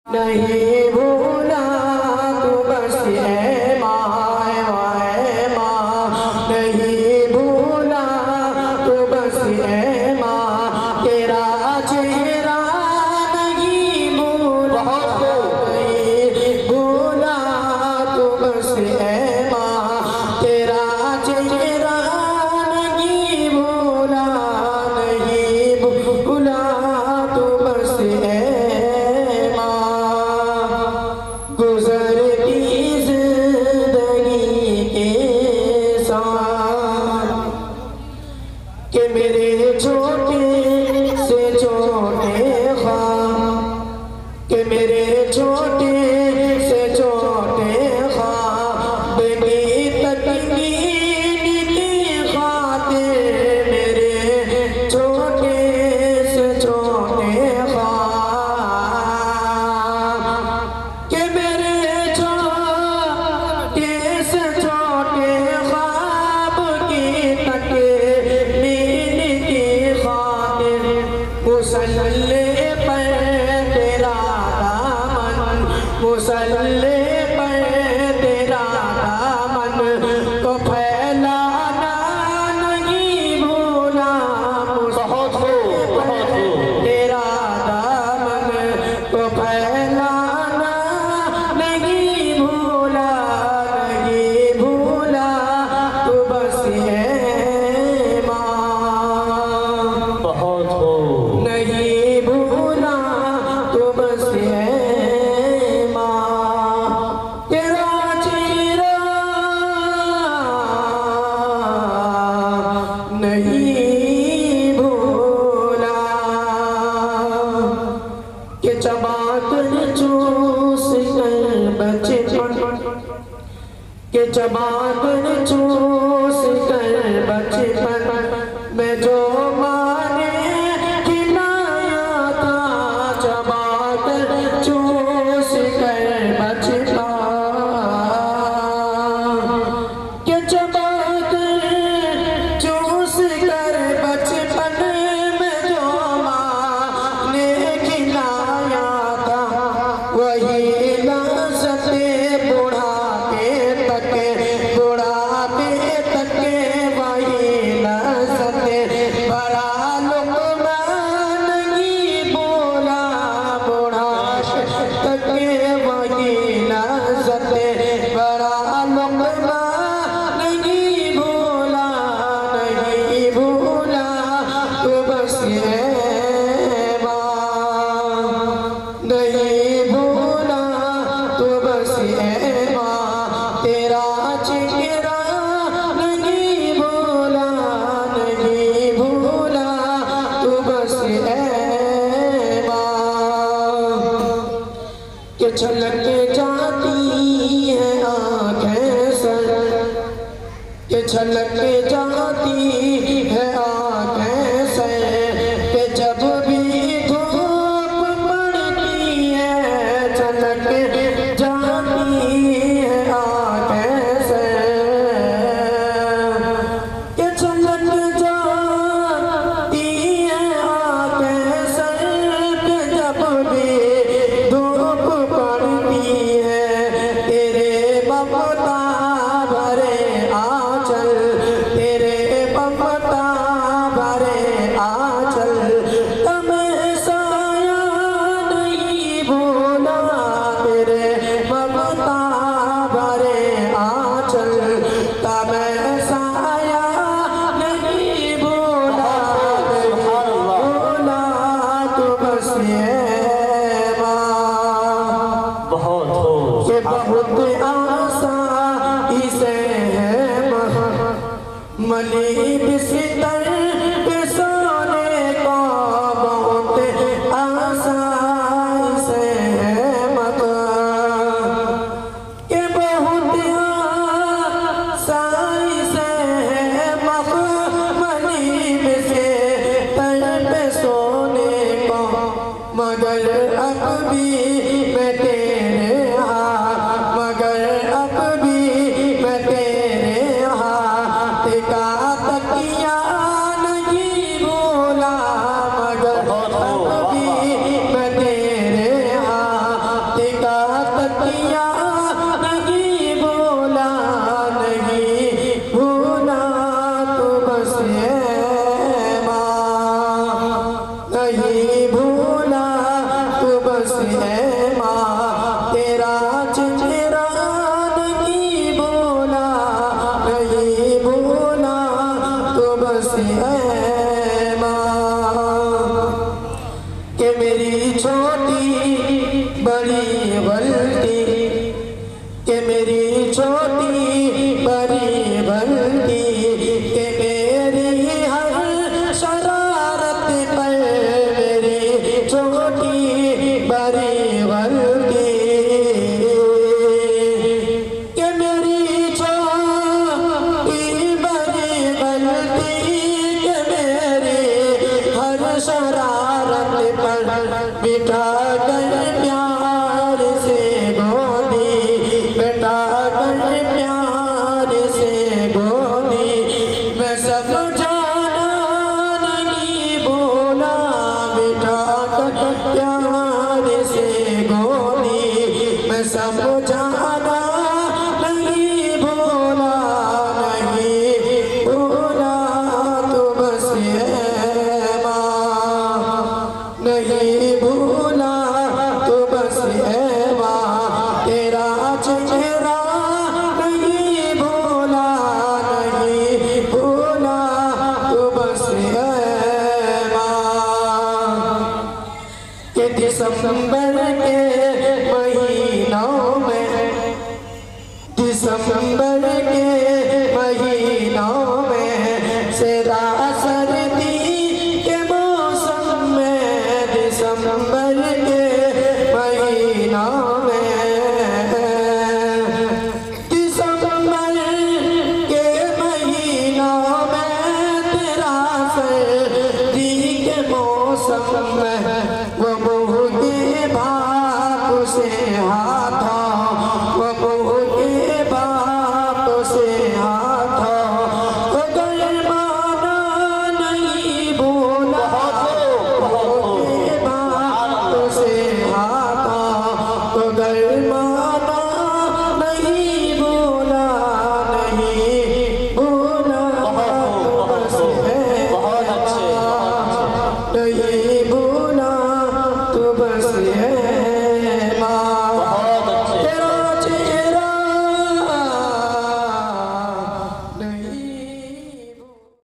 नहीं भूला तू बस है माँ नहीं भूला तू बस है माँ तेरा चेहरा नहीं भूला नहीं भूला तू बस है माँ तेरा चेहरा नहीं भूला नहीं भूला तू बस है गुजरती जिंदगी के साथ के मेरे छोटे से छोटे ख्वाब के मेरे छोटे से छोटे ख्वाब बेबी तकमील की खातिर मेरे छोटे से छोटे ख्वाब मुसल्ले पर तेरा दामन मुसल्ले पर तेरा दामन तो फैलाना नहीं भूला तेरा दामन तो फैलाना नहीं भूला तू बस है नहीं भूला तो बस है माँ तेरा चेहरा नहीं भूला के चबाकर चूस कर बचपन के चबाकर चूस कर बचपन में जो नहीं भूला तू बस है माँ तेरा चेहरा नहीं भूला तू बस है माँ के छलक जाती है आँखें सर के छलक जाती है आँखें सर के जब भी बहुत आसानी से है मली बिस्तर पे सोने को बहुत आसानी से है के बहुत आसानी से है मली बिस्तर पे सोने को मगर अब भी मैं तकिया नहीं भूला मगर अब भी मैं तेरे नहीं भूला तू बस है माँ तेरा चेहरा नहीं भूला, नहीं भूला तू बस है माँ। कि मेरी छोटी बड़ी गलती, कि मेरी छोटी बड़ी गलती, कि मेरी हर शरारत पर मेरी छोटी बड़ी गलती, कि मेरी छोटी बड़ी गलती, कि मेरी हर शरारत पर बिठा कर प्यार से गोदी, बिठा कर प्यार से गोदी। मैं सब जाना नहीं भूला, बिठा कर प्यार से गोदी। मैं सब जाना नहीं भूला, नहीं भूला तू बस है माँ, नहीं भूला तू बस है माँ तेरा चेहरा नहीं भूला, नहीं भूला तू बस है माँ। कि दिसंबर के महीनों में, दिसंबर के महीनों में सेदा सर्दी के मौसम में, दिसंबर के महीनों में, दिसंबर के महीनों में तेरा सर्दी के मौसम में वो मुँह के भाप से हाथों, वो मुँह के भाप से हाथों वो गरमाना नहीं भूला, मुँह के भाप से हाथों वो गरमाना नहीं भूला, नहीं भूला तू बस है माँ, नहीं भूला तू बस है